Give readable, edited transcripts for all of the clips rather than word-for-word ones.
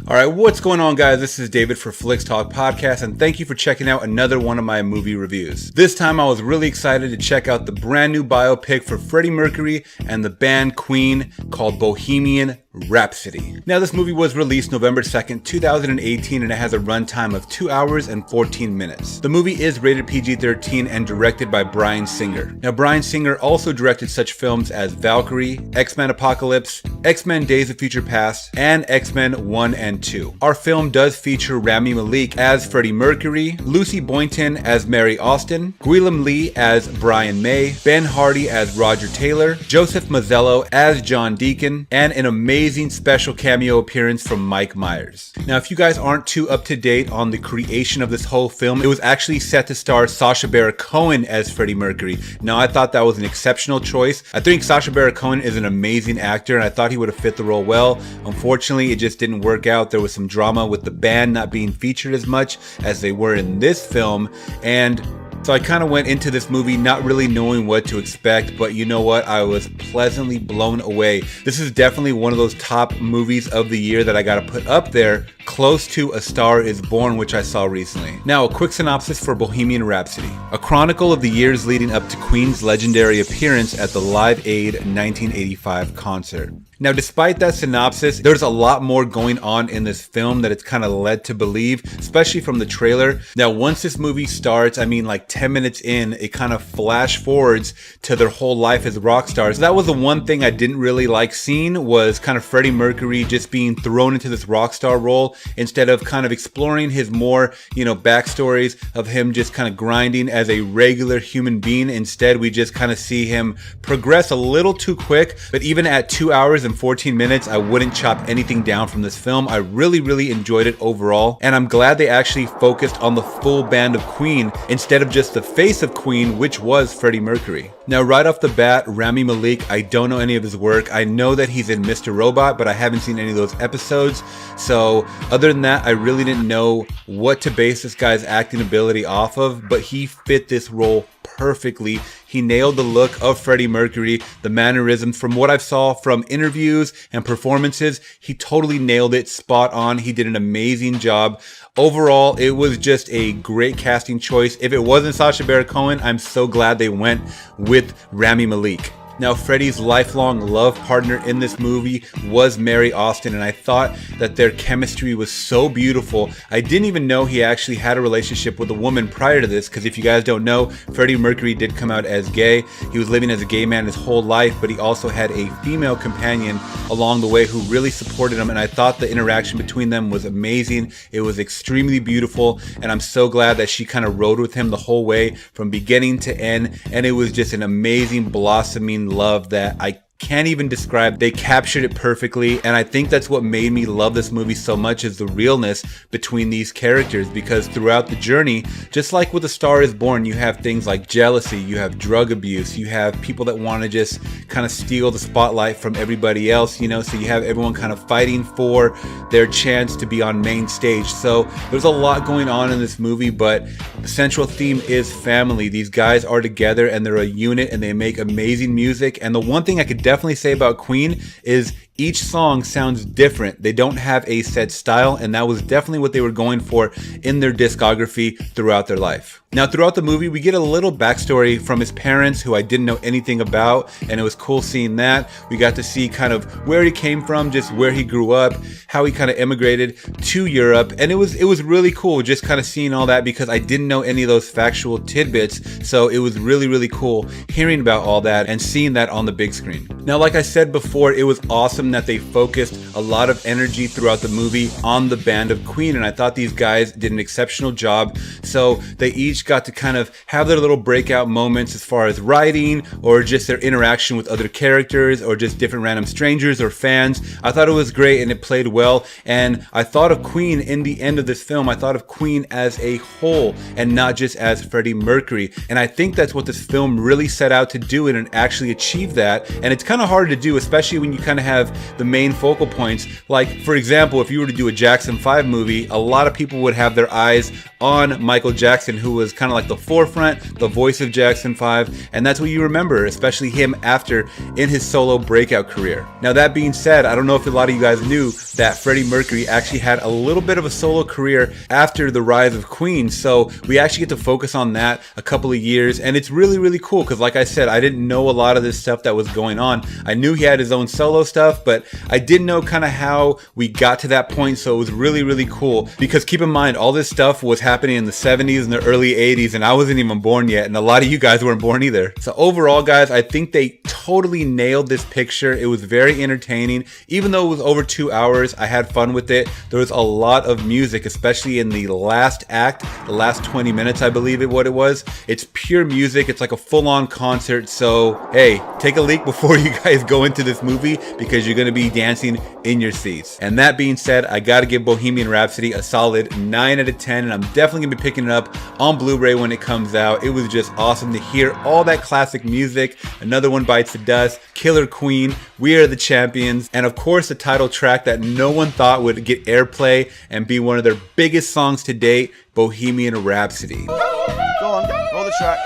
Alright, what's going on, guys? This is David for Flicks Talk Podcast, and thank you for checking out another one of my movie reviews. This time I was really excited to check out the brand new biopic for Freddie Mercury and the band Queen called Bohemian Rhapsody. Now, this movie was released November 2nd, 2018, and it has a runtime of 2 hours and 14 minutes. The movie is rated PG-13 and directed by Bryan Singer. Now, Bryan Singer also directed such films as Valkyrie, X-Men Apocalypse, X-Men Days of Future Past, and X-Men 1 and 2. Our film does feature Rami Malek as Freddie Mercury, Lucy Boynton as Mary Austin, Gwilym Lee as Brian May, Ben Hardy as Roger Taylor, Joseph Mazzello as John Deacon, and an amazing special cameo appearance from Mike Myers. Now, if you guys aren't too up to date on the creation of this whole film, it was actually set to star Sacha Baron Cohen as Freddie Mercury. Now, I thought that was an exceptional choice. I think Sacha Baron Cohen is an amazing actor, and I thought he would have fit the role well. Unfortunately, it just didn't work out. There was some drama with the band not being featured as much as they were in this film, and so I kind of went into this movie not really knowing what to expect, but you know what? I was pleasantly blown away. This is definitely one of those top movies of the year that I gotta put up there, close to A Star is Born, which I saw recently. Now, a quick synopsis for Bohemian Rhapsody. A chronicle of the years leading up to Queen's legendary appearance at the Live Aid 1985 concert. Now, despite that synopsis, there's a lot more going on in this film that it's kind of led to believe, especially from the trailer. Now, once this movie starts, I mean like 10 minutes in, it kind of flash forwards to their whole life as rock stars. That was the one thing I didn't really like seeing, was kind of Freddie Mercury just being thrown into this rock star role instead of kind of exploring his more, backstories of him just kind of grinding as a regular human being. Instead, we just kind of see him progress a little too quick, but even at 2 hours and 14 minutes, I wouldn't chop anything down from this film. I really enjoyed it overall, and I'm glad they actually focused on the full band of Queen instead of just the face of Queen, which was Freddie Mercury. Now, right off the bat, Rami Malek, I don't know any of his work. I know that he's in Mr. Robot, but I haven't seen any of those episodes. So other than that, I really didn't know what to base this guy's acting ability off of, but he fit this role perfectly. He nailed the look of Freddie Mercury, the mannerisms. From what I've saw from interviews and performances, he totally nailed it, spot on. He did an amazing job. Overall, it was just a great casting choice. If it wasn't Sacha Baron Cohen, I'm so glad they went with Rami Malek. Now, Freddie's lifelong love partner in this movie was Mary Austin, and I thought that their chemistry was so beautiful. I didn't even know he actually had a relationship with a woman prior to this, because if you guys don't know, Freddie Mercury did come out as gay. He was living as a gay man his whole life, but he also had a female companion along the way who really supported him, and I thought the interaction between them was amazing. It was extremely beautiful, and I'm so glad that she kind of rode with him the whole way from beginning to end, and it was just an amazing blossoming love that I can't even describe. They captured it perfectly, and I think that's what made me love this movie so much, is the realness between these characters, because throughout the journey, just like with A Star is Born, you have things like jealousy, you have drug abuse, you have people that want to just kind of steal the spotlight from everybody else, so you have everyone kind of fighting for their chance to be on main stage. So there's a lot going on in this movie, but the central theme is family. These guys are together and they're a unit, and they make amazing music. And the one thing I could definitely say about Queen is each song sounds different. They don't have a set style, and that was definitely what they were going for in their discography throughout their life. Now, throughout the movie, we get a little backstory from his parents, who I didn't know anything about, and it was cool seeing that. We got to see kind of where he came from, just where he grew up, how he kind of immigrated to Europe, and it was really cool just kind of seeing all that, because I didn't know any of those factual tidbits. So it was really cool hearing about all that and seeing that on the big screen. Now, like I said before, it was awesome that they focused a lot of energy throughout the movie on the band of Queen, and I thought these guys did an exceptional job. So they each got to kind of have their little breakout moments as far as writing, or just their interaction with other characters, or just different random strangers or fans. I thought it was great, and it played well, and I thought of Queen in the end of this film. I thought of Queen as a whole and not just as Freddie Mercury, and I think that's what this film really set out to do, and actually achieve that. And it's kind of hard to do, especially when you kind of have the main focal points. Like, for example, if you were to do a Jackson 5 movie, a lot of people would have their eyes on Michael Jackson, who was kind of like the forefront, the voice of Jackson 5, and that's what you remember, especially him after in his solo breakout career. Now, that being said, I don't know if a lot of you guys knew that Freddie Mercury actually had a little bit of a solo career after the rise of Queen, so we actually get to focus on that a couple of years, and it's really, really cool because, like I said, I didn't know a lot of this stuff that was going on. I knew he had his own solo stuff, but I didn't know kind of how we got to that point, so it was really, really cool because keep in mind, all this stuff was happening in the 70s and the early 80s, and I wasn't even born yet, and a lot of you guys weren't born either. So overall, guys, I think they totally nailed this picture. It was very entertaining. Even though it was over 2 hours, I had fun with it. There was a lot of music, especially in the last act, the last 20 minutes, I believe what it was. It's pure music. It's like a full-on concert. So, hey, take a leak before you guys go into this movie because you're going to be dancing in your seats. And that being said, I got to give Bohemian Rhapsody a solid 9 out of 10, and I'm definitely going to be picking it up on Blu-ray when it comes out. It was just awesome to hear all that classic music. Another One Bites the Dust, Killer Queen, We Are the Champions, and of course the title track that no one thought would get airplay and be one of their biggest songs to date, Bohemian Rhapsody. Go on, roll the track.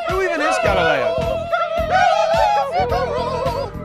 Who even is Galileo?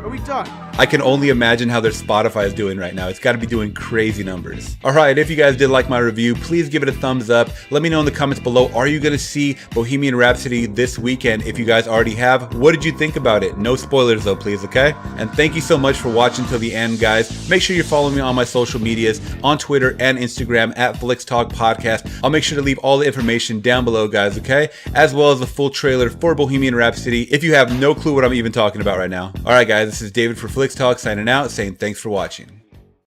Are we done? I can only imagine how their Spotify is doing right now. It's got to be doing crazy numbers. Alright, if you guys did like my review, please give it a thumbs up. Let me know in the comments below, are you going to see Bohemian Rhapsody this weekend? If you guys already have, what did you think about it? No spoilers though, please, okay? And thank you so much for watching till the end, guys. Make sure you're following me on my social medias, on Twitter and Instagram at Flix Talk Podcast. I'll make sure to leave all the information down below, guys, okay? As well as the full trailer for Bohemian Rhapsody, if you have no clue what I'm even talking about right now. Alright, guys, this is David for Flix Talk signing out, saying thanks for watching.